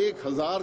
1000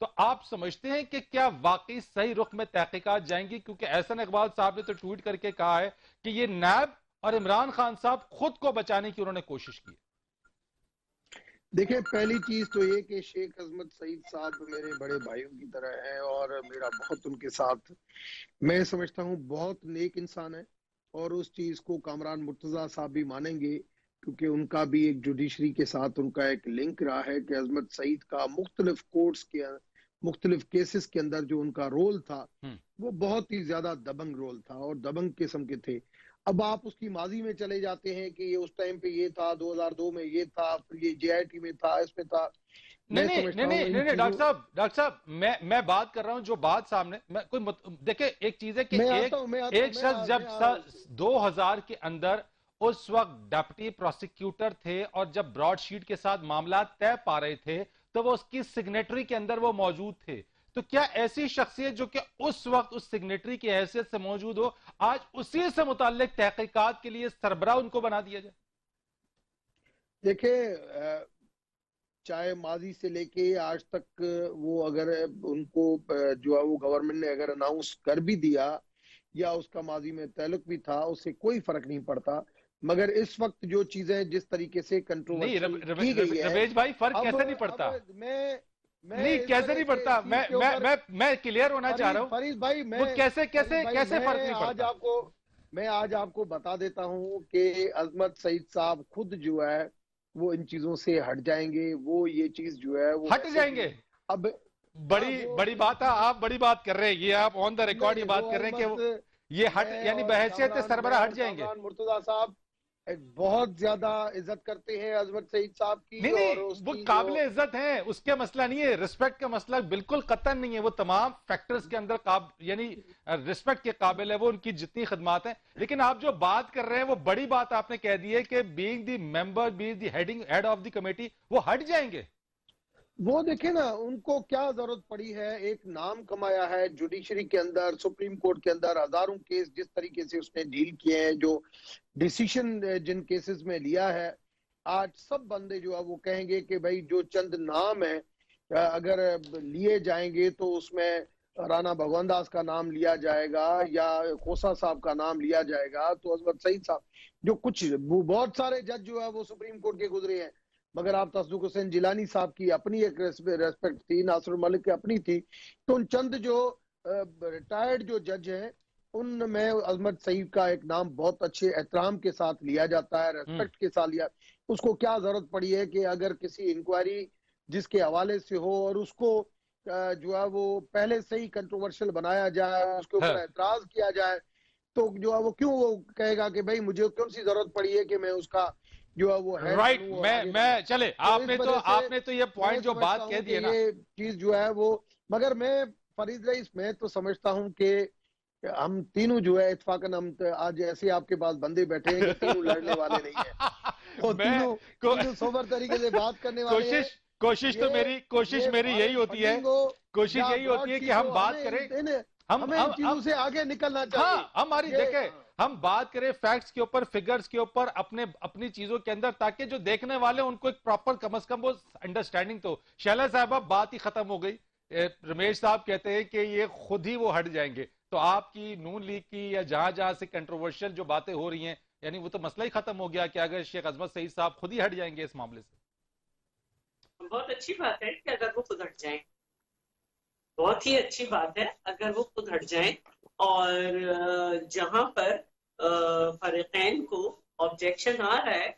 تو آپ سمجھتے ہیں کہ کیا واقعی صحیح رخ میں تحقیقات جائیں گی؟ کیونکہ احسن اقبال صاحب نے تو ٹویٹ کر کے کہا ہے کہ یہ نیب اور عمران خان صاحب خود کو بچانے کی انہوں نے کوشش کی. دیکھیں، پہلی چیز تو یہ کہ شیخ عظمت سعید صاحب میرے بڑے بھائیوں کی طرح ہیں اور میرا بہت ان کے ساتھ، میں سمجھتا ہوں بہت نیک انسان ہے، اور اس چیز کو کامران مرتضیٰ صاحب بھی مانیں گے، کیونکہ ان کا بھی ایک جوڈیشری کے ساتھ ان کا ایک لنک رہا ہے کہ عظمت سعید کا مختلف کورٹس کے مختلف کیسز کے اندر جو ان کا رول تھا وہ بہت ہی زیادہ دبنگ رول تھا اور دبنگ قسم کے تھے. اب آپ اس کی ماضی میں چلے جاتے ہیں کہ یہ اس ٹائم پہ یہ تھا، 2002 میں یہ تھا، پھر یہ جے آئی ٹی میں تھا، اس میں تھا. نہیں ڈاکٹر صاحب میں بات کر رہا ہوں جو بات سامنے دیکھیں، ایک چیز ہے کہ ایک شخص جب 2000 کے اندر اس وقت ڈپٹی پروسیکیوٹر تھے اور جب براڈ شیٹ کے ساتھ معاملات طے پا رہے تھے تو وہ اس کی سگنیٹری کے اندر وہ موجود تھے. تو کیا ایسی شخصیت جو کہ اس وقت اس سگنیٹری کی حیثیت سے موجود ہو، آج اسی سے متعلق تحقیقات کے لیے سربراہ ان کو بنا دیا جائے؟ دیکھیں، چاہے ماضی سے لے کے آج تک وہ اگر ان کو جو ہے وہ گورنمنٹ نے اگر اناؤنس کر بھی دیا یا اس کا ماضی میں تعلق بھی تھا، اس سے کوئی فرق نہیں پڑتا. مگر اس وقت جو چیزیں جس طریقے سے کنٹروورسی کی گئی ہے، رویش بھائی فرق کیسے نہیں پڑتا؟ نہیں کیسے نہیں پڑتا؟ میں کلیئر ہونا چاہ رہا ہوں فریض بھائی، کیسے فرق نہیں پڑتا؟ میں آج آپ کو بتا دیتا ہوں کہ عظمت سعید صاحب خود جو ہے وہ ان چیزوں سے ہٹ جائیں گے. وہ یہ چیز جو ہے وہ ہٹ جائیں گے. اب بڑی بات ہے، آپ بڑی بات کر رہے ہیں، یہ آپ آن دا ریکارڈ یہ بات کر رہے ہیں کہ یہ ہٹ یعنی بحیثیت سربراہ ہٹ جائیں گے. مرتضیٰ صاحب بہت زیادہ عزت کرتے ہیں عظمت سعید صاحب کی. نہیں وہ قابل عزت ہیں، اس کے مسئلہ نہیں ہے، رسپیکٹ کا مسئلہ بالکل قطعاً نہیں ہے. وہ تمام فیکٹرز کے اندر یعنی رسپیکٹ کے قابل ہے، وہ ان کی جتنی خدمات ہیں. لیکن آپ جو بات کر رہے ہیں وہ بڑی بات آپ نے کہہ دی ہے کہ being the member, being the head of the committee, وہ ہٹ جائیں گے. وہ دیکھیں نا، ان کو کیا ضرورت پڑی ہے؟ ایک نام کمایا ہے جوڈیشری کے اندر، سپریم کورٹ کے اندر ہزاروں کیس جس طریقے سے اس نے ڈیل کیے ہیں، جو ڈیسیشن جن کیسز میں لیا ہے، آج سب بندے جو ہے وہ کہیں گے کہ بھائی جو چند نام ہیں اگر لیے جائیں گے تو اس میں رانا بھگوان داس کا نام لیا جائے گا یا کھوسا صاحب کا نام لیا جائے گا. تو عظمت سعید صاحب جو بہت سارے جج جو ہے وہ سپریم کورٹ کے گزرے ہیں، مگر آپ تصدیق حسین جیلانی صاحب کی اپنی ایک ریسپیکٹ تھی، ناصر الملک کی اپنی تھی. تو ان چند جو ریٹائرڈ جو جج ہیں ان میں عظمت سعید کا ایک نام بہت اچھے احترام کے ساتھ لیا جاتا ہے، ریسپیکٹ کے ساتھ لیا. اس کو کیا ضرورت پڑی ہے کہ اگر کسی انکوائری جس کے حوالے سے ہو اور اس کو جو ہے وہ پہلے سے ہی کنٹروورشل بنایا جائے، اس کے اوپر اعتراض کیا جائے، تو جو ہے وہ کیوں وہ کہے گا کہ بھائی مجھے کون سی ضرورت پڑی ہے کہ میں اس کا جو ہے وہ رائٹ. میں چلے آپ نے تو یہ پوائنٹ جو بات کہہ دی ہے نا، یہ چیز جو ہے وہ، مگر میں فرید رئیس میں تو سمجھتا ہوں کہ ہم تینوں جو ہے اتفاقاً ہم آج ایسے آپ کے پاس بندے بیٹھے ہیں کہ تینوں لڑنے والے نہیں ہیں، وہ تینوں سوبر طریقے سے بات کرنے والے ہیں. کوشش میری یہی ہوتی ہے، کوشش یہی ہوتی ہے کہ ہم بات کریں، ہمیں ان چیزوں سے آگے نکلنا چاہیے. ہماری دیکھیں ہم بات کریں فیکٹس کے اوپر، فگرز کے اوپر، اپنی چیزوں کے اندر، تاکہ جو دیکھنے والے ان کو ایک پراپر کم از کم وہ انڈرسٹینڈنگ تو. شیلا صاحبہ بات ہی ختم ہو گئی. رمیش صاحب کہتے ہیں کہ یہ خود ہی وہ ہٹ جائیں گے. تو آپ کی نون لیگ کی یا جہاں سے کنٹروورشل جو باتیں ہو رہی ہیں، یعنی وہ تو مسئلہ ہی ختم ہو گیا کہ اگر شیخ عظمت سعید صاحب خود ہی ہٹ جائیں گے اس معاملے سے. بہت اچھی بات ہے کہ اگر وہ خود ہٹ جائیں، بہت ہی اچھی بات ہے اگر وہ خود ہٹ جائیں. اور جہاں پر فریقین کو آبجیکشن آ رہا ہے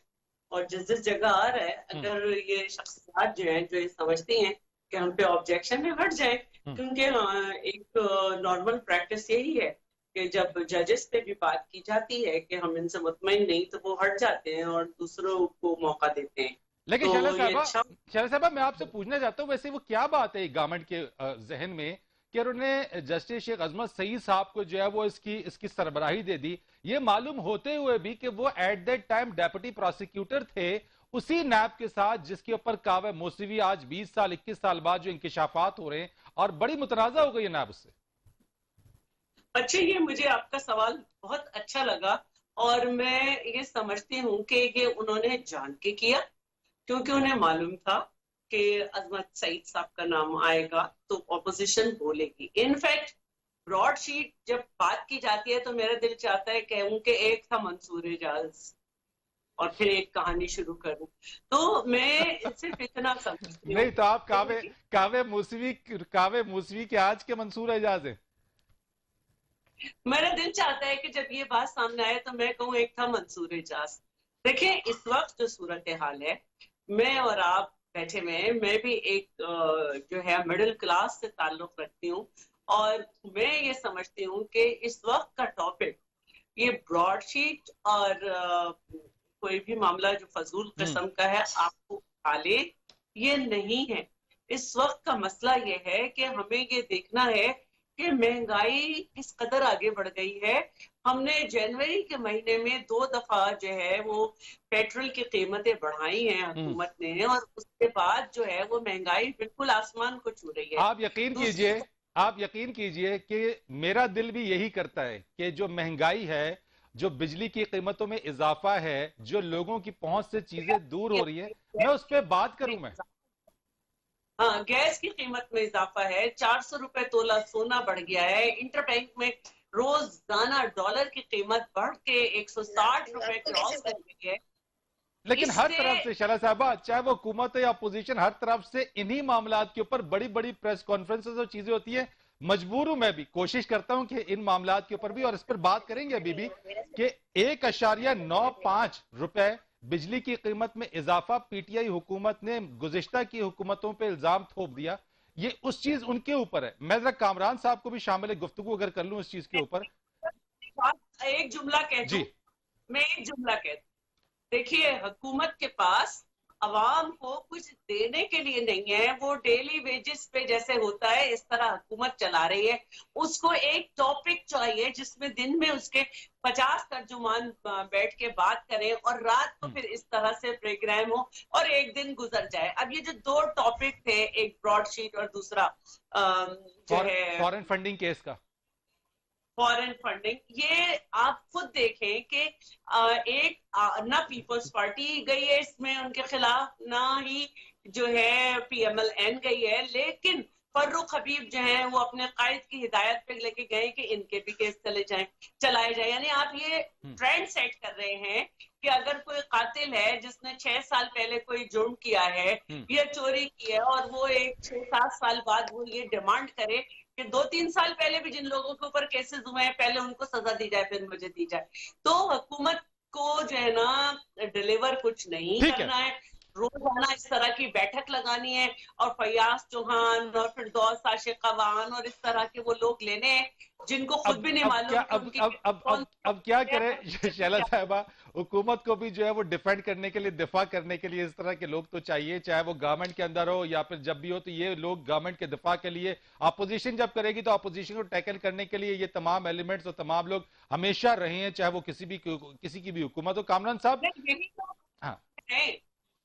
اور جس جگہ آ رہا ہے، اگر یہ شخصیات جو ہیں جو یہ سمجھتی ہیں کہ ہم پہ آبجیکشن ہے، ہٹ جائیں. کیونکہ ایک نارمل پریکٹس یہی ہے کہ جب ججز پہ بھی بات کی جاتی ہے کہ ہم ان سے مطمئن نہیں، تو وہ ہٹ جاتے ہیں اور دوسروں کو موقع دیتے ہیں. لیکن شیلا صاحبہ میں آپ سے پوچھنا چاہتا ہوں، ویسے وہ کیا بات ہے گورنمنٹ کے ذہن میں کہ انہوں نے جسٹس شیخ عظمت سعید صاحب کو جو ہے وہ اس کی سربراہی دے دی، یہ معلوم ہوتے ہوئے بھی کہ وہ at that time deputy prosecutor تھے اسی نیب کے ساتھ جس کے اوپر کعوہ موسوی آج 20 سال 21 سال بعد جو انکشافات ہو رہے ہیں، اور بڑی متنازع ہو گئی ہے نیب اس سے. اچھا، یہ مجھے آپ کا سوال بہت اچھا لگا، اور میں یہ سمجھتی ہوں کہ یہ انہوں نے جان کے کیا، کیونکہ انہیں معلوم تھا کہ عظمت سعید صاحب کا نام آئے گا تو اپوزیشن بولے گی. انفیکٹ براڈ شیٹ جب بات کی جاتی ہے تو میرا دل چاہتا ہے کہوں کہ ایک تھا منصور اعجاز اور پھر ایک کہانی شروع کروں. تو میں صرف اتنا سمجھتی ہوں. نہیں تو آپ کعوے موسوی کے آج کے منصور اعجاز ہیں. میرا دل چاہتا ہے کہ جب یہ بات سامنے آئے تو میں کہوں ایک تھا منصور اعجاز. دیکھیں اس وقت جو صورتحال ہے، میں اور آپ بیٹھے ہوئے ہیں، میں بھی ایک جو ہے مڈل کلاس سے تعلق رکھتی ہوں، اور میں یہ سمجھتی ہوں کہ اس وقت کا ٹاپک یہ براڈ شیٹ اور کوئی بھی معاملہ جو فضول قسم کا ہے آپ کو اٹھا لے، یہ نہیں ہے. اس وقت کا مسئلہ یہ ہے کہ ہمیں یہ دیکھنا ہے کہ مہنگائی کس قدر آگے بڑھ گئی ہے. ہم نے جنوری کے مہینے میں 2 دفعہ جو ہے وہ پیٹرول کی قیمتیں بڑھائی ہیں حکومت نے، اور اس کے بعد جو ہے وہ مہنگائی بالکل آسمان کو چھو رہی ہے. آپ یقین کیجئے کہ میرا دل بھی یہی کرتا ہے کہ جو مہنگائی ہے، جو بجلی کی قیمتوں میں اضافہ ہے، جو لوگوں کی پہنچ سے چیزیں دور ہو رہی ہیں، میں اس پہ بات کروں. میں ہاں، گیس کی قیمت میں اضافہ ہے، 400 روپے تولہ سونا بڑھ گیا ہے، انٹر بینک میں روزانہ ڈالر کی قیمت بڑھ کے 160 روپے کراس کر گئی ہے. لیکن ہر طرف سے شعلہ صاحبہ، چاہے وہ حکومت یا اپوزیشن، ہر طرف سے انہی معاملات کے اوپر بڑی بڑی پریس کانفرنسز اور چیزیں ہوتی ہیں. مجبور ہوں میں بھی، کوشش کرتا ہوں کہ ان معاملات کے اوپر بھی، اور اس پر بات کریں گے ابھی بھی، کہ 1.95 روپے بجلی کی قیمت میں اضافہ پی ٹی آئی حکومت نے گزشتہ کی حکومتوں پہ الزام تھوپ دیا. یہ اس چیز ان کے اوپر ہے. میں ذرا کامران صاحب کو بھی شامل گفتگو اگر کر لوں اس چیز کے اوپر. ایک جملہ کہہ دوں، میں ایک جملہ کہہ دوں. دیکھیے حکومت کے پاس عوام کو کچھ دینے کے لیے نہیں ہے. وہ ڈیلی ویجز پہ جیسے ہوتا ہے اس طرح حکومت چلا رہی ہے. اس کو ایک ٹاپک چاہیے جس میں دن میں اس کے 50 ترجمان بیٹھ کے بات کریں، اور رات کو پھر اس طرح سے پروگرام ہو اور ایک دن گزر جائے. اب یہ جو 2 ٹاپک تھے، ایک براڈ شیٹ اور دوسرا جو ہے فارن فنڈنگ کیس کا، فارن فنڈنگ، یہ آپ خود دیکھیں کہ ایک نہ پیپلز پارٹی گئی ہے اس میں ان کے خلاف، نہ ہی جو ہے پی ایم ایل این گئی ہے، لیکن فروخ حبیب جو ہیں وہ اپنے قائد کی ہدایت پہ لے کے گئے کہ ان کے بھی کیس چلائے جائیں. یعنی آپ یہ ٹرینڈ سیٹ کر رہے ہیں کہ اگر کوئی قاتل ہے جس نے 6 سال پہلے کوئی جرم کیا ہے یا چوری کی ہے، اور وہ 6-7 سال بعد وہ یہ ڈیمانڈ کرے کہ 2-3 سال پہلے بھی جن لوگوں کے اوپر کیسز ہوئے ہیں پہلے ان کو سزا دی جائے پھر مجھے دی جائے. تو حکومت کو جو ہے نا ڈیلیور کچھ نہیں کرنا ہے، روزانہ اس طرح کی بیٹھک لگانی ہے، اور فیاض چوہان اور پھر دوست عاشق قوان اور اس طرح کے وہ لوگ لینے ہیں جن کو خود بھی نہیں معلوم. اب کیا کرے شعلہ صاحبہ، حکومت کو بھی جو ہے وہ ڈیفینڈ کرنے کے لیے، دفاع کرنے کے لیے اس طرح کے لوگ تو چاہیے، چاہے وہ گورنمنٹ کے اندر ہو یا پھر جب بھی ہو. تو یہ لوگ گورنمنٹ کے دفاع کے لیے، اپوزیشن جب کرے گی تو اپوزیشن کو ٹیکل کرنے کے لیے یہ تمام ایلیمنٹس اور تمام لوگ ہمیشہ رہے ہیں، چاہے وہ کسی کی بھی حکومت ہو. کامران صاحب، ہاں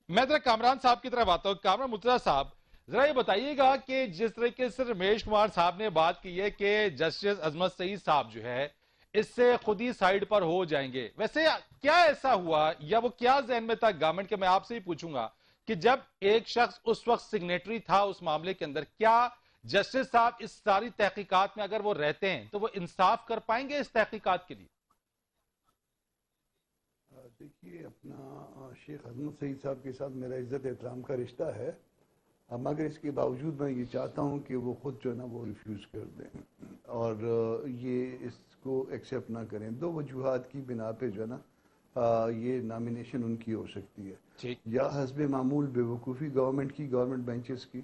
میں ذرا کامران صاحب کی طرف آتا ہوں. کامران مرتضیٰ صاحب، ذرا یہ بتائیے گا کہ جس طریقے سے رمیش کمار صاحب نے بات کی ہے کہ جسٹس عظمت سعید صاحب جو ہے اس سے خود ہی سائیڈ پر ہو جائیں گے، ویسے کیا ایسا ہوا یا وہ کیا ذہن میں تھا گورنمنٹ کے؟ میں آپ سے ہی پوچھوں گا کہ جب ایک شخص اس وقت سگنیٹری تھا اس معاملے کے اندر، کیا جسٹس صاحب اس ساری تحقیقات میں اگر وہ رہتے ہیں تو وہ انصاف کر پائیں گے اس تحقیقات کے لیے؟ دیکھیے، اپنا شیخ عظمت سعید صاحب کے ساتھ میرا عزت احترام کا رشتہ ہے، مگر اس کے باوجود میں یہ چاہتا ہوں کہ وہ خود جو ہے نا وہ ریفیوز کر دیں اور یہ اس کو ایکسیپٹ نہ کریں. 2 وجوہات کی بنا پہ جو ہے نا یہ نامینیشن ان کی ہو سکتی ہے. یا حسب معمول بے وقوفی گورنمنٹ بینچز کی،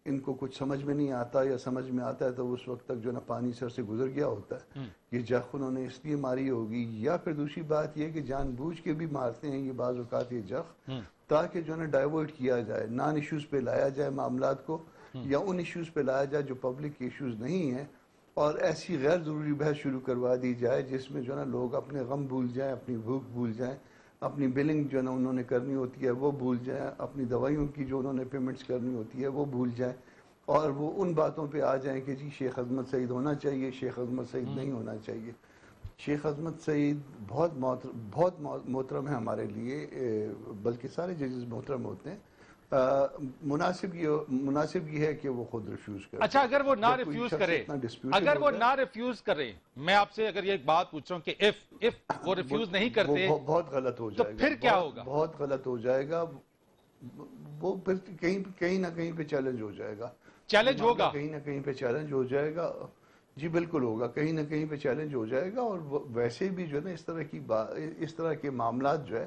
ان کو کچھ سمجھ میں نہیں آتا، یا سمجھ میں آتا ہے تو اس وقت تک جو ہے نا پانی سر سے گزر گیا ہوتا ہے. یہ جخ انہوں نے اس لیے ماری ہوگی، یا پھر دوسری بات یہ کہ جان بوجھ کے بھی مارتے ہیں یہ بعض اوقات یہ جخ، تاکہ جو ہے نا ڈائیورٹ کیا جائے، نان ایشوز پہ لایا جائے معاملات کو، یا ان ایشوز پہ لایا جائے جو پبلک ایشوز نہیں ہیں، اور ایسی غیر ضروری بحث شروع کروا دی جائے جس میں جو ہے نا لوگ اپنے غم بھول جائیں، اپنی بھوک بھول جائیں، اپنی بلنگ جو ہے نا انہوں نے کرنی ہوتی ہے وہ بھول جائیں، اپنی دوائیوں کی جو انہوں نے پیمنٹس کرنی ہوتی ہے وہ بھول جائیں، اور وہ ان باتوں پہ آ جائیں کہ جی شیخ عظمت سعید ہونا چاہیے، شیخ عظمت سعید نہیں ہونا چاہیے. شیخ عظمت سعید بہت محترم ہے ہمارے لیے، بلکہ سارے ججز محترم ہوتے ہیں. مناسب یہ ہے کہ وہ خود ریفیوز کرے. اچھا اگر وہ نہ جب کوئی ریفیوز شخص کرے، اتنا disputed اگر وہ ہوگا، نہ ریفیوز کرے، میں آپ سے اگر یہ ایک بات پوچھ رہا ہوں کہ if وہ ریفیوز نہیں کرتے وہ بہت غلط ہو تو جائے گا. پھر کیا ہوگا؟ بہت غلط ہو جائے گا. وہ پھر کہیں نہ کہیں پہ چیلنج ہو جائے گا. چیلنج ہوگا کہیں نہ کہیں پہ چیلنج ہو جائے گا. جی بالکل ہوگا، کہیں نہ کہیں پہ چیلنج ہو جائے گا. اور ویسے بھی جو ہے نا اس طرح کے معاملات جو ہے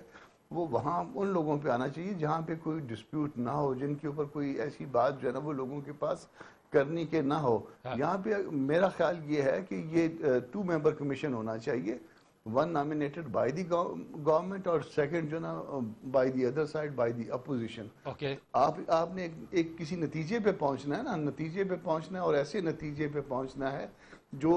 وہ وہاں ان لوگوں پہ آنا چاہیے جہاں پہ کوئی ڈسپیوٹ نہ ہو، جن کے اوپر کوئی ایسی بات جو ہے نا وہ لوگوں کے پاس کرنی کے نہ ہو. یہاں پہ میرا خیال یہ ہے کہ یہ 2 ممبر کمیشن ہونا چاہیے. 1 nominated by the government اور 2nd جو نا by the other side by the opposition. Okay آپ نے ایک کسی نتیجے پہ پہنچنا ہے نا، نتیجے پہ پہنچنا ہے اور ایسے نتیجے پہ پہنچنا ہے جو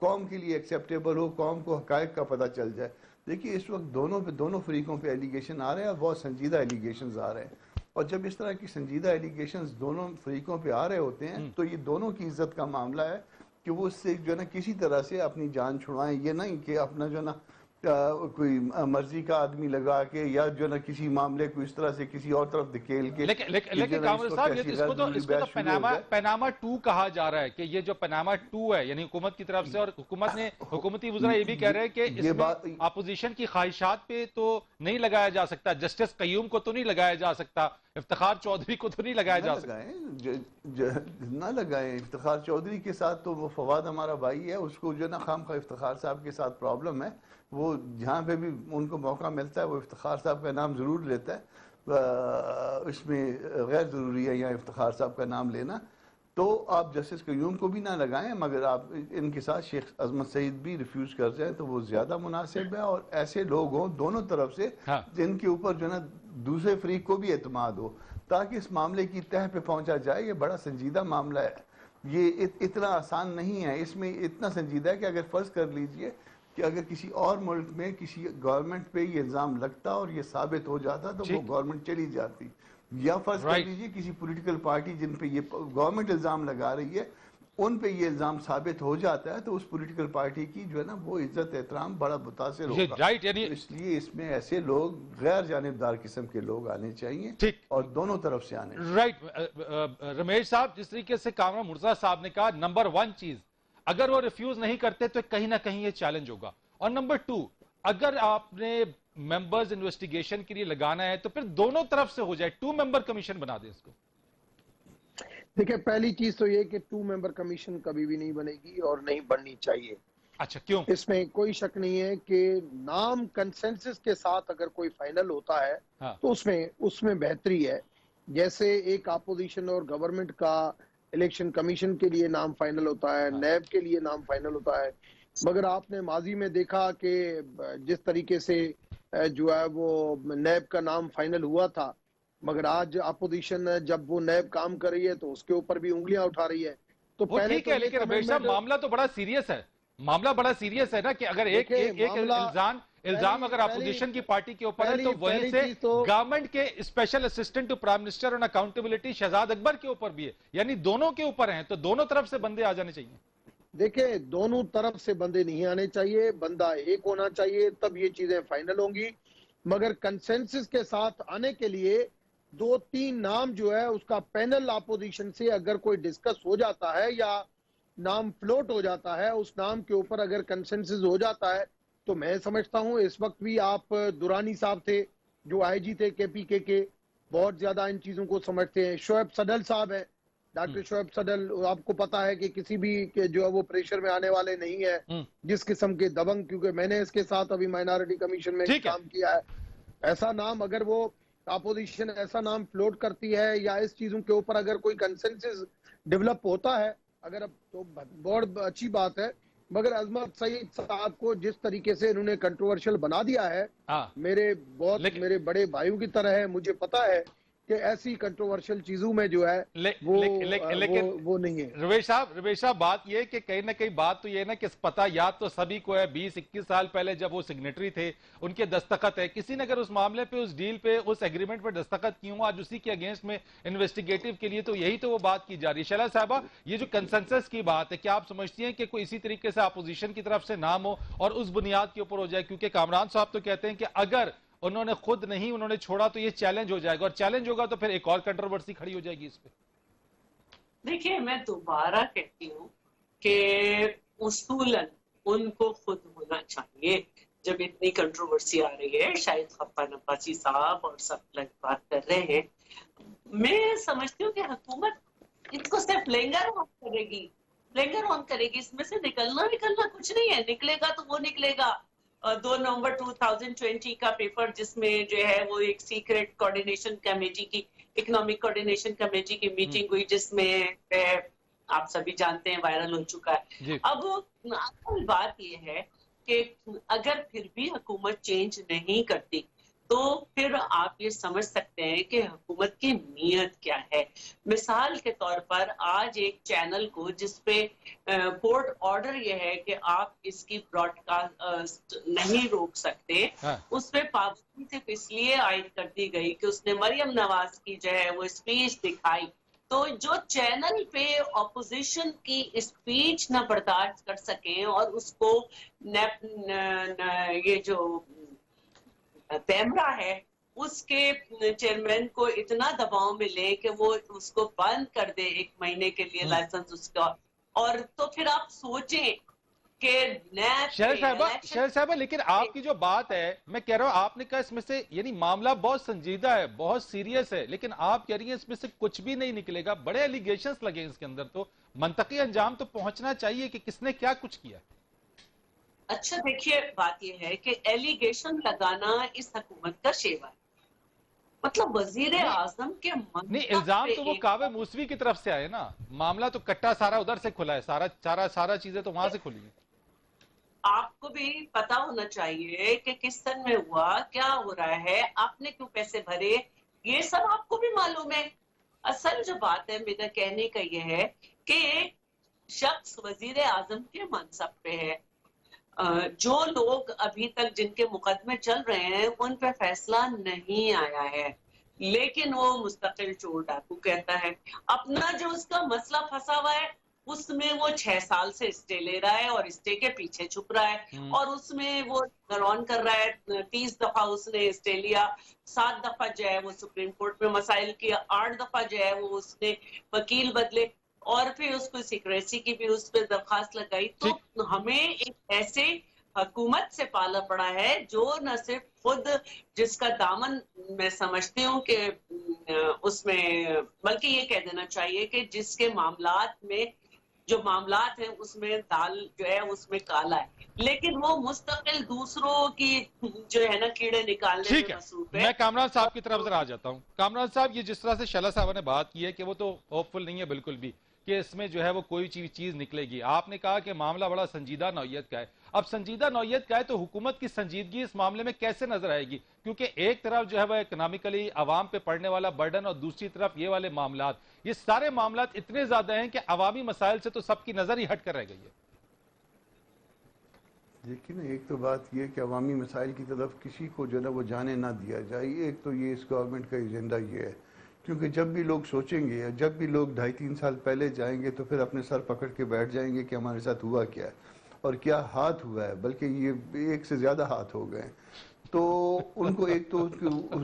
قوم کے لیے ایکسیپٹیبل ہو، قوم کو حقائق کا پتہ چل جائے. دیکھیے اس وقت دونوں فریقوں پہ ایلیگیشن آ رہے ہیں اور بہت سنجیدہ ایلیگیشنز آ رہے ہیں. اور جب اس طرح کی سنجیدہ ایلیگیشنز دونوں فریقوں پہ آ رہے ہوتے ہیں تو یہ دونوں کی عزت کا معاملہ ہے کہ وہ اس سے جو ہے نا کسی طرح سے اپنی جان چھڑائیں. یہ نہیں کہ اپنا جو ہے نا کوئی مرضی کا آدمی لگا کے یا جو ہے نا کسی معاملے کو اس طرح سے کسی اور طرف دھکیل کے. لیکن کامل صاحب اس کو تو پیناما 2 کہا جا رہا ہے کہ یہ جو پیناما 2 ہے یعنی حکومت کی طرف سے، اور حکومتی وزراء یہ بھی کہہ رہے ہیں کہ اس میں اپوزیشن کی خواہشات پہ تو نہیں لگایا جا سکتا، جسٹس قیوم کو تو نہیں لگایا جا سکتا، افتخار چودھری کو تو نہیں لگایا جا سکتا. نہ لگائیں افتخار چودھری کے ساتھ. تو وہ فواد ہمارا بھائی ہے، اس کو جو ہے نا خام خواہ افتخار صاحب کے ساتھ پرابلم ہے. وہ جہاں پہ بھی ان کو موقع ملتا ہے وہ افتخار صاحب کا نام ضرور لیتا ہے. اس میں غیر ضروری ہے یہاں افتخار صاحب کا نام لینا. تو آپ جسٹس قیوم کو بھی نہ لگائیں، مگر آپ ان کے ساتھ شیخ عظمت سعید بھی ریفیوز کر جائیں تو وہ زیادہ مناسب ہے. اور ایسے لوگ ہوں دونوں طرف سے جن کے اوپر جو ہے نا دوسرے فریق کو بھی اعتماد ہو تاکہ اس معاملے کی تہ پہ پہنچا جائے. یہ بڑا سنجیدہ معاملہ ہے، یہ اتنا آسان نہیں ہے. اس میں اتنا سنجیدہ ہے کہ اگر فرض کر لیجئے کہ اگر کسی اور ملک میں کسی گورنمنٹ پہ یہ الزام لگتا اور یہ ثابت ہو جاتا تو وہ گورنمنٹ چلی جاتی. یا فرض کر لیجئے کسی پولیٹیکل پارٹی جن پہ یہ گورنمنٹ الزام لگا رہی ہے ان پہ یہ الزام ثابت ہو جاتا ہے تو اس پولیٹیکل پارٹی کی جو ہے نا وہ عزت احترام بڑا متاثر ہوگا. اس لیے اس میں ایسے لوگ غیر جانبدار قسم کے لوگ آنے چاہیے اور دونوں طرف سے آنے چاہیے. رائٹ رمیش صاحب، جس طریقے سے کامران مرزا صاحب نے کہا نمبر 1 چیز اگر وہ ریفیوز نہیں کرتے تو کہیں نہ کہیں یہ چیلنج ہوگا، اور نمبر 2 اگر آپ نے ممبرز انویسٹیگیشن کے لیے لگانا ہے تو پھر دونوں طرف سے ہو جائے، 2 ممبر کمیشن بنا دیں اس کو. دیکھیں پہلی چیز تو یہ کہ 2 ممبر کمیشن کبھی بھی نہیں بنے گی اور نہیں بننی چاہیے. اچھا کیوں؟ اس میں کوئی شک نہیں ہے کہ نام کنسنسس کے ساتھ اگر کوئی فائنل ہوتا ہے تو اس میں بہتری ہے. جیسے ایک اپوزیشن اور گورنمنٹ کا الیکشن کمیشن کے لیے نام فائنل ہوتا ہے، نیب کے لیے نام فائنل ہوتا ہے. مگر آپ نے ماضی میں دیکھا کہ جس طریقے سے جو ہے وہ نیب کا نام فائنل ہوا تھا، مگر آج اپوزیشن جب وہ نیب کام کر رہی ہے تو اس کے اوپر بھی انگلیاں اٹھا رہی ہے. تو وہ ٹھیک ہے لیکن رمیش صاحب معاملہ تو بڑا سیریس ہے، معاملہ بڑا سیریس ہے نا کہ اگر ایک الزام اگر اپوزیشن کی پارٹی کے اوپر ہے تو وہیں سے گورنمنٹ کے special assistant to prime minister اور اکاؤنٹیبلٹی شہزاد اکبر کے اوپر بھی ہے، یعنی دونوں کے اوپر ہیں تو دونوں طرف سے بندے آ جانے چاہیے. دیکھیں دونوں طرف سے بندے نہیں آنے چاہیے، بندہ ایک ہونا چاہیے تب یہ چیزیں فائنل ہوں گی. مگر کنسنسس کے ساتھ آنے کے لیے 2-3 نام جو ہے اس کا پینل اپوزیشن سے اگر کوئی ڈسکس ہو جاتا ہے یا نام فلوٹ ہو جاتا ہے، اس نام کے اوپر اگر کنسنسس ہو جاتا ہے تو میں سمجھتا ہوں اس وقت بھی آپ دورانی صاحب تھے جو آئی جی تھے کے پی کے بہت زیادہ ان چیزوں کو سمجھتے ہیں. شعیب صدل صاحب ہیں، ڈاکٹر شعیب صدل، آپ کو پتا ہے کہ کسی بھی جو ہے وہ پریشر میں آنے والے نہیں ہے، جس قسم کے دبنگ، کیونکہ میں نے اس کے ساتھ ابھی مائنارٹی کمیشن میں کام کیا ہے. ایسا نام اگر وہ اپوزیشن ایسا نام فلوٹ کرتی ہے یا اس چیزوں کے اوپر اگر کوئی کنسنسس ڈیولپ ہوتا ہے اگر اب تو بہت اچھی بات ہے. مگر عظمت سعید صاحب کو جس طریقے سے انہوں نے کنٹروورشل بنا دیا ہے، میرے بڑے بھائیوں کی طرح ہے، مجھے پتا ہے کہ ایسی کنٹروورشل چیزوں میں جو ہے وہ نہیں ہے. رویش صاحب بات یہ کہ کہیں نہ کہیں بات تو یہ ہے نا کہ پتہ یاد تو سبھی کو ہے 20-21 سال پہلے جب وہ سگنیٹری تھے ان کے دستخط ہے، کسی نے اگر اس معاملے پہ اس ڈیل پہ اس ایگریمنٹ پہ دستخط کی ہوں آج اسی کے اگینسٹ میں انویسٹیگیٹو کے لیے، تو یہی تو وہ بات کی جا رہی ہے. شعلہ صاحبہ یہ جو کنسنسس کی بات ہے کیا آپ سمجھتی ہیں کہ کوئی اسی طریقے سے اپوزیشن کی طرف سے نام ہو اور اس بنیاد کے اوپر ہو جائے؟ کیونکہ کامران صاحب تو کہتے ہیں کہ اگر انہوں نے خود نہیں انہوں نے چھوڑا تو یہ چیلنج ہو جائے گا، اور چیلنج ہوگا تو پھر ایک اور کنٹروورسی کھڑی ہو جائے گی اس پہ. دیکھیے میں دوبارہ کہتی ہوں کہ اصولاً ان کو خود ہونا چاہیے. جب اتنی کنٹروورسی آ رہی ہے، شاید غفار عباسی صاحب اور سب لوگ بات کر رہے ہیں، میں سمجھتی ہوں کہ حکومت اس کو صرف لینگر آن کرے گی، لینگر آن کرے گی. اس میں سے نکلنا کچھ نہیں ہے. نکلے گا تو وہ نکلے گا. 2 نومبر 2020 کا پیپر جس میں جو ہے وہ ایک سیکرٹ کوارڈینیشن کمیٹی کی، اکنامک کوارڈینیشن کمیٹی کی میٹنگ ہوئی، جس میں آپ سبھی جانتے ہیں وائرل ہو چکا ہے. جی. اب اصل بات یہ ہے کہ اگر پھر بھی حکومت چینج نہیں کرتی تو پھر آپ یہ سمجھ سکتے ہیں کہ حکومت کی نیت کیا ہے. مثال کے طور پر آج ایک چینل کو جس پہ کورٹ آرڈر یہ ہے کہ آپ اس کی براڈ کاسٹ نہیں روک سکتے، اس پہ پابندی صرف اس لیے عائد کر دی گئی کہ اس نے مریم نواز کی جو ہے وہ اسپیچ دکھائی. تو جو چینل پہ اپوزیشن کی اسپیچ نہ برداشت کر سکیں اور اس کو یہ جو پیمرا ہے اس کے چیئرمین کو اتنا دباؤ ملے کہ وہ اس کو بند کر دے 1 مہینے کے لیے لائسنس اس کا، اور تو پھر آپ سوچیں کہ شہر صاحبہ لیکن آپ کی جو بات ہے، میں کہہ رہا ہوں آپ نے کہا اس میں سے یعنی معاملہ بہت سنجیدہ ہے، بہت سیریس ہے، لیکن آپ کہہ رہی ہیں اس میں سے کچھ بھی نہیں نکلے گا. بڑے ایلیگیشنز لگے اس کے اندر، تو منطقی انجام تو پہنچنا چاہیے کہ کس نے کیا کچھ کیا. اچھا دیکھیے بات یہ ہے کہ ایلیگیشن لگانا اس حکومت کا شیوا ہے. مطلب وزیر اعظم کے نہیں، الزام تو وہ کعبہ موسوی کی طرف سے آئے نا، معاملہ تو کٹا سارا ادھر سے کھلا ہے، سارا چیزیں تو وہاں سے کھلی ہیں. آپ کو بھی پتا ہونا چاہیے کہ کس سن میں ہوا، کیا ہو رہا ہے، آپ نے کیوں پیسے بھرے، یہ سب آپ کو بھی معلوم ہے. اصل جو بات ہے میرا کہنے کا یہ ہے کہ ایک شخص وزیر اعظم کے منصب پہ ہے، جو لوگ ابھی تک جن کے مقدمے چل رہے ہیں ان پہ فیصلہ نہیں آیا ہے، لیکن وہ مستقل چور ڈاکو کہتا ہے. اپنا جو اس کا مسئلہ پھنسا ہوا ہے اس میں وہ 6 سال سے اسٹے لے رہا ہے اور اسٹے کے پیچھے چھپ رہا ہے، اور اس میں وہ گرون کر رہا ہے. 30 دفعہ اس نے اسٹے لیا، 7 دفعہ جو ہے وہ سپریم کورٹ میں مسائل کیا، 8 دفعہ جو ہے وہ اس نے وکیل بدلے، اور پھر اس کو سیکریسی کی بھی اس پہ درخواست لگائی. تو ہمیں ایک ایسے حکومت سے پالا پڑا ہے جو نہ صرف خود جس کا دامن میں سمجھتی ہوں کہ اس میں بلکہ یہ کہہ دینا چاہیے کہ جس کے معاملات میں جو معاملات ہیں اس میں دال جو ہے اس میں کالا ہے، لیکن وہ مستقل دوسروں کی جو ہے نا کیڑے نکالنے ٹھیک میں ہے، مصروف ہے. میں کامران صاحب کی طرف ذرا آ جاتا ہوں. کامران صاحب، یہ جس طرح سے شعلہ صاحبہ نے بات کی ہے کہ وہ تو ہوپ فل نہیں ہے بالکل بھی کہ اس میں جو ہے وہ کوئی چیز نکلے گی. آپ نے کہا کہ معاملہ بڑا سنجیدہ نوعیت کا ہے. اب سنجیدہ نوعیت کا ہے تو حکومت کی سنجیدگی اس معاملے میں کیسے نظر آئے گی؟ کیونکہ ایک طرف جو ہے وہ اکنامکلی عوام پہ پڑنے والا برڈن، اور دوسری طرف یہ والے معاملات، یہ سارے معاملات اتنے زیادہ ہیں کہ عوامی مسائل سے تو سب کی نظر ہی ہٹ کر رہ گئی ہے. لیکن ایک تو بات یہ کہ عوامی مسائل کی طرف کسی کو جو ہے وہ جانے نہ دیا جائے. ایک تو یہ اس گورنمنٹ کا ایجنڈا یہ ہے، کیونکہ جب بھی لوگ سوچیں گے، جب بھی لوگ 2.5-3 سال پہلے جائیں گے تو پھر اپنے سر پکڑ کے بیٹھ جائیں گے کہ ہمارے ساتھ ہوا کیا ہے اور کیا ہاتھ ہوا ہے، بلکہ یہ ایک سے زیادہ ہاتھ ہو گئے. تو ان کو ایک تو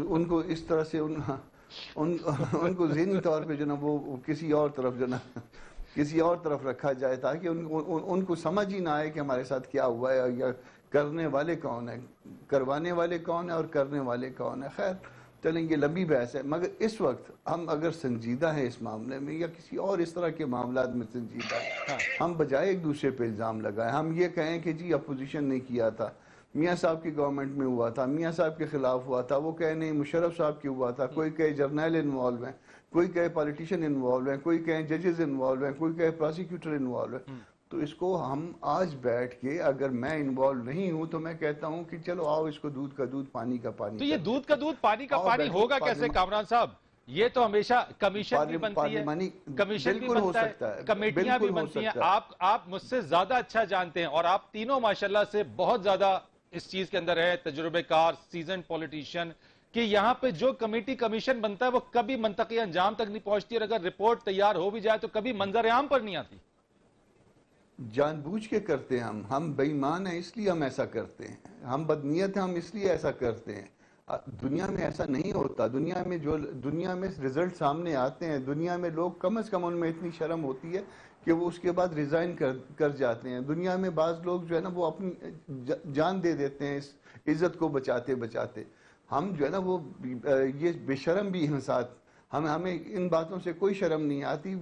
ان کو اس طرح سے ان کو ذہنی طور پہ جو نا وہ کسی اور طرف رکھا جائے، تاکہ ان کو سمجھ ہی نہ آئے کہ ہمارے ساتھ کیا ہوا ہے، یا کرنے والے کون ہیں، کروانے والے کون ہیں اور کرنے والے کون ہیں. خیر چلیں، یہ لمبی بحث ہے، مگر اس وقت ہم اگر سنجیدہ ہیں اس معاملے میں یا کسی اور اس طرح کے معاملات میں سنجیدہ ہیں، ہم بجائے ایک دوسرے پہ الزام لگائیں، ہم یہ کہیں کہ جی اپوزیشن نے کیا تھا، میاں صاحب کی گورنمنٹ میں ہوا تھا، میاں صاحب کے خلاف ہوا تھا، وہ کہے نہیں مشرف صاحب کی ہوا تھا، کوئی کہے جرنیل انوالو ہیں، کوئی کہے پالیٹیشین انوالو ہیں، کوئی کہے ججز انوالو ہیں، کوئی کہے پروسیکیوٹر انوالو ہیں. تو اس کو ہم آج بیٹھ کے، اگر میں انوالو نہیں ہوں تو میں کہتا ہوں کہ چلو آؤ اس کو دودھ کا دودھ پانی کا پانی. تو یہ دودھ کا دودھ پانی کا پانی ہوگا کیسے کامران صاحب؟ یہ تو ہمیشہ کمیشن بھی بنتی ہے، کمیشن بھی بنتا ہے، کمیٹیاں بھی بنتی ہیں. آپ مجھ سے زیادہ اچھا جانتے ہیں، اور آپ تینوں ماشاءاللہ سے بہت زیادہ اس چیز کے اندر ہے، تجربہ کار، سیزن پولیٹیشین، کہ یہاں پہ جو کمیٹی کمیشن بنتا ہے وہ کبھی منطقی انجام تک نہیں پہنچتی، اور اگر رپورٹ تیار ہو بھی جائے تو کبھی منظر عام پر نہیں آتی. جان بوجھ کے کرتے ہیں ہم بے ایمان ہیں اس لیے ہم ایسا کرتے ہیں، ہم بدنیت ہیں ہم اس لیے ایسا کرتے ہیں. دنیا میں ایسا نہیں ہوتا. دنیا میں رزلٹ سامنے آتے ہیں, دنیا میں لوگ کم از کم ان میں اتنی شرم ہوتی ہے کہ وہ اس کے بعد ریزائن کر جاتے ہیں. دنیا میں بعض لوگ جو ہے نا وہ اپنی جان دے دیتے ہیں اس عزت کو بچاتے بچاتے. ہم جو ہے نا وہ یہ بے شرم بھی ہیں ساتھ, ہمیں ان باتوں سے کوئی شرم نہیں آتی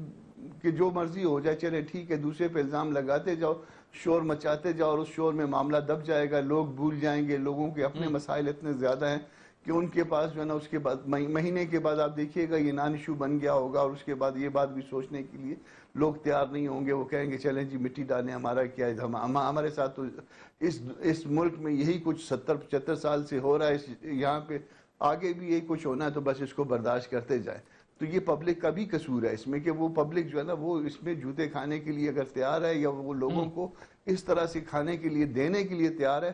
کہ جو مرضی ہو جائے, چلے ٹھیک ہے, دوسرے پہ الزام لگاتے جاؤ, شور مچاتے جاؤ, اور اس شور میں معاملہ دب جائے گا, لوگ بھول جائیں گے. لوگوں کے اپنے مسائل اتنے زیادہ ہیں کہ ان کے پاس جو ہے نا اس کے بعد مہینے کے بعد آپ دیکھیے گا یہ نان ایشو بن گیا ہوگا, اور اس کے بعد یہ بات بھی سوچنے کے لیے لوگ تیار نہیں ہوں گے. وہ کہیں گے چلیں جی مٹی ڈالیں, ہمارا کیا ہے, ہمارے ساتھ تو اس ملک میں یہی کچھ 70-75 سال سے ہو رہا ہے, یہاں پہ آگے بھی یہی کچھ ہونا ہے, تو بس اس کو برداشت کرتے جائیں. تو یہ پبلک کا بھی قصور ہے اس میں کہ وہ پبلک جو ہے نا وہ اس میں جوتے کھانے کے لیے اگر تیار ہے, یا وہ لوگوں کو اس طرح سے کھانے کے لیے دینے کے لیے تیار ہے,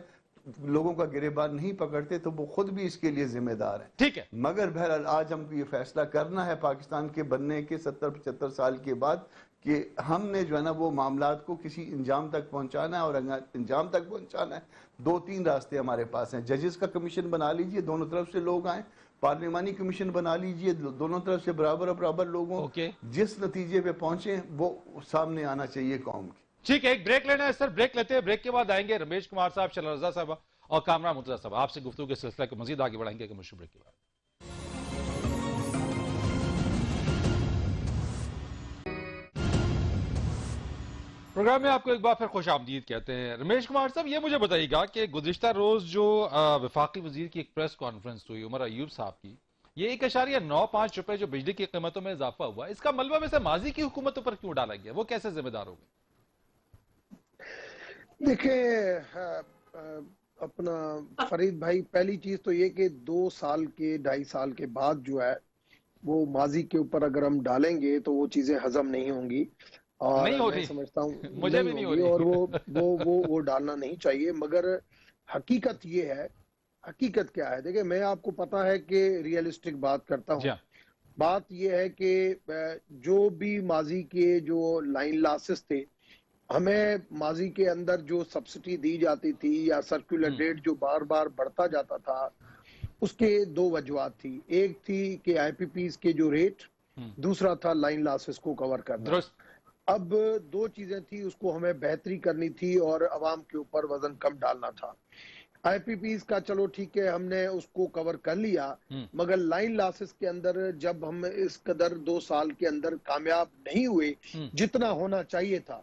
لوگوں کا گریبان نہیں پکڑتے, تو وہ خود بھی اس کے لیے ذمہ دار ہیں. ٹھیک ہے, مگر بہرحال آج ہم کو یہ فیصلہ کرنا ہے پاکستان کے بننے کے 70-75 سال کے بعد کہ ہم نے جو ہے نا وہ معاملات کو کسی انجام تک پہنچانا ہے, اور انجام تک پہنچانا ہے 2-3 راستے ہمارے پاس ہیں. ججز کا کمیشن بنا لیجئے, دونوں طرف سے لوگ آئیں. پارلیمانی کمیشن بنا لیجئے, دونوں طرف سے برابر لوگوں جس نتیجے پہ پہنچیں وہ سامنے آنا چاہیے قوم کی. ٹھیک ہے, ایک بریک لینا ہے سر, بریک لیتے ہیں. بریک کے بعد آئیں گے رمیش کمار صاحب, شیلا رضا صاحب اور کامران مرتضیٰ صاحب. آپ سے گفتگو کے سلسلہ کو مزید آگے بڑھائیں گے کمرشل بریک کے بعد. پروگرام میں آپ کو ایک بار پھر خوش آمدید کہتے ہیں. رمیش کمار صاحب, یہ مجھے بتائیے گا کہ گزشتہ روز جو وفاقی وزیر کی ایک پریس کانفرنس ہوئی عمر ایوب صاحب کی, یہ 1.95 روپے جو بجلی کی قیمتوں میں اضافہ ہوا, اس کا ملبہ میں سے ماضی کی حکومتوں پر کیوں ڈالا گیا, وہ کیسے ذمہ دار ہوگی؟ دیکھیں اپنا فرید بھائی, پہلی چیز تو یہ کہ 2 سال کے 2.5 سال کے بعد جو ہے وہ ماضی کے اوپر اگر ہم ڈالیں گے تو وہ چیزیں ہضم نہیں ہوں گی, اور میں سمجھتا ہوں مجھے بھی نہیں ہو رہی, اور وہ ڈالنا نہیں چاہیے. مگر حقیقت یہ ہے, حقیقت کیا ہے, دیکھیں میں آپ کو پتا ہے کہ ریئلسٹک بات کرتا ہوں. بات یہ ہے کہ جو بھی ماضی کے جو لائن لاسز تھے, ہمیں ماضی کے اندر جو سبسڈی دی جاتی تھی یا سرکولر ریٹ جو بار بار بڑھتا جاتا تھا, اس کے 2 وجوہات تھی. ایک تھی کہ آئی پی پیز کے جو ریٹ, دوسرا تھا لائن لاسز کو کور کرنا. اب 2 چیزیں تھی, اس کو ہمیں بہتری کرنی تھی اور عوام کے اوپر وزن کم ڈالنا تھا. آئی پی پیز کا چلو ٹھیک ہے, ہم نے اس کو کور کر لیا, مگر لائن لاسز کے اندر جب ہم اس قدر 2 سال کے اندر کامیاب نہیں ہوئے جتنا ہونا چاہیے تھا,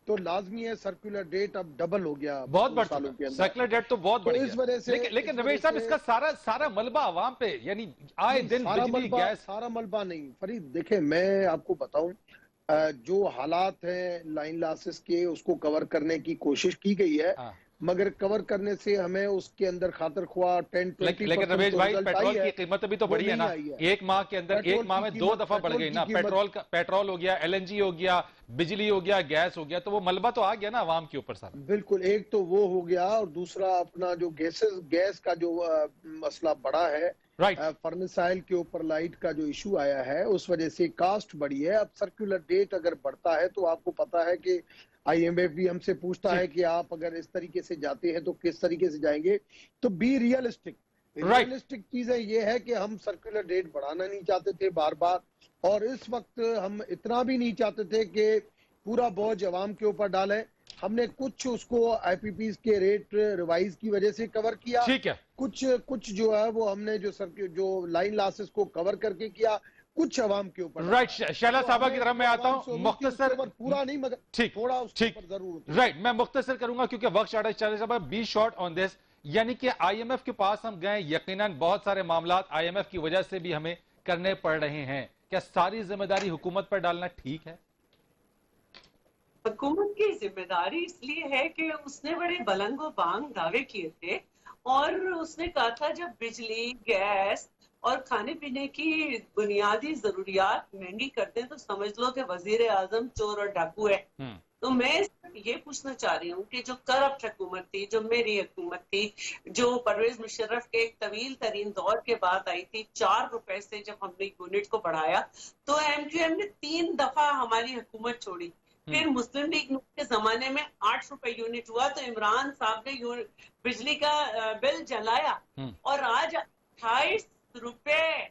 تو لازمی ہے سرکولر ڈیٹ اب ڈبل ہو گیا. بہت بڑھ چکا سرکولر ڈیٹ, تو بہت بڑھ گیا. لیکن رمیش صاحب, اس کا سارا ملبہ عوام پہ, یعنی آئے دن بجلی گیس, سارا ملبہ نہیں فرید. دیکھیں میں آپ کو بتاؤں, جو حالات ہیں لائن لاسز کے, اس کو کور کرنے کی کوشش کی گئی ہے, مگر کور کرنے سے ہمیں اس کے اندر خاطر خواہ 10-20%. لیکن رمیش بھائی, پیٹرول کی قیمت بھی تو بڑھی ہے نا, ایک ماہ کے اندر, ایک ماہ میں 2 دفعہ بڑھ گئی نا. پیٹرول ہو گیا, LNG ہو گیا, بجلی ہو گیا, گیس ہو گیا, تو وہ ملبہ تو آ گیا نا عوام کے اوپر سارا. بالکل, ایک تو وہ ہو گیا, اور دوسرا اپنا جو گیس کا جو مسئلہ بڑا ہے, فرنس آئل کے اوپر لائٹ کا جو ایشو آیا ہے, اس وجہ سے کاسٹ بڑھی ہے. اب سرکولر ڈیٹ اگر بڑھتا ہے تو آپ کو پتا ہے کہ آئی ایم ایف بھی ہم سے پوچھتا ہے کہ آپ اگر اس طریقے سے جاتے ہیں تو کس طریقے سے جائیں گے. تو بی ریئلسٹک. ریئلسٹک چیزیں یہ ہے کہ ہم سرکولر ڈیٹ بڑھانا نہیں چاہتے تھے بار بار, اور اس وقت ہم اتنا بھی نہیں چاہتے تھے کہ پورا بوجھ عوام کے اوپر ڈالیں. ہم نے کچھ اس کو آئی پی پیز کے ریٹ ریوائز کی وجہ سے کور کیا, کچھ جو ہے وہ ہم نے جو لائن لاسز کو کور کر کے کیا, کچھ عوام کے اوپر. رائٹ, شیلا صاحبہ کی طرف میں آتا ہوں. مختصر, پورا نہیں مگر تھوڑا اس کے اوپر ضرور. رائٹ, میں مختصر کروں گا کیونکہ وقت شارٹ ہے. شیلا صاحبہ, بی شارٹ آن دس. یعنی کہ آئی ایم ایف کے پاس ہم گئے, یقیناً بہت سارے معاملات آئی ایم ایف کی وجہ سے بھی ہمیں کرنے پڑ رہے ہیں. کیا ساری ذمہ داری حکومت پر ڈالنا ٹھیک ہے؟ حکومت کی ذمہ داری اس لیے ہے کہ اس نے بڑے بلند و بانگ دعوے کیے تھے, اور اس نے کہا تھا جب بجلی, گیس اور کھانے پینے کی بنیادی ضروریات مہنگی کرتے ہیں تو سمجھ لو کہ وزیر اعظم چور اور ڈاکو ہے. تو میں یہ پوچھنا چاہ رہی ہوں کہ جو کرپٹ حکومت تھی, جو میری حکومت تھی, جو پرویز مشرف کے ایک طویل ترین دور کے بعد آئی تھی, 4 روپے سے جب ہم نے یونٹ کو بڑھایا تو ایم کیو ایم نے 3 دفعہ ہماری حکومت چھوڑی. پھر مسلم لیگ کے زمانے میں 8 روپے یونٹ ہوا تو عمران صاحب نے بجلی کا بل جلایا, اور آج ₹28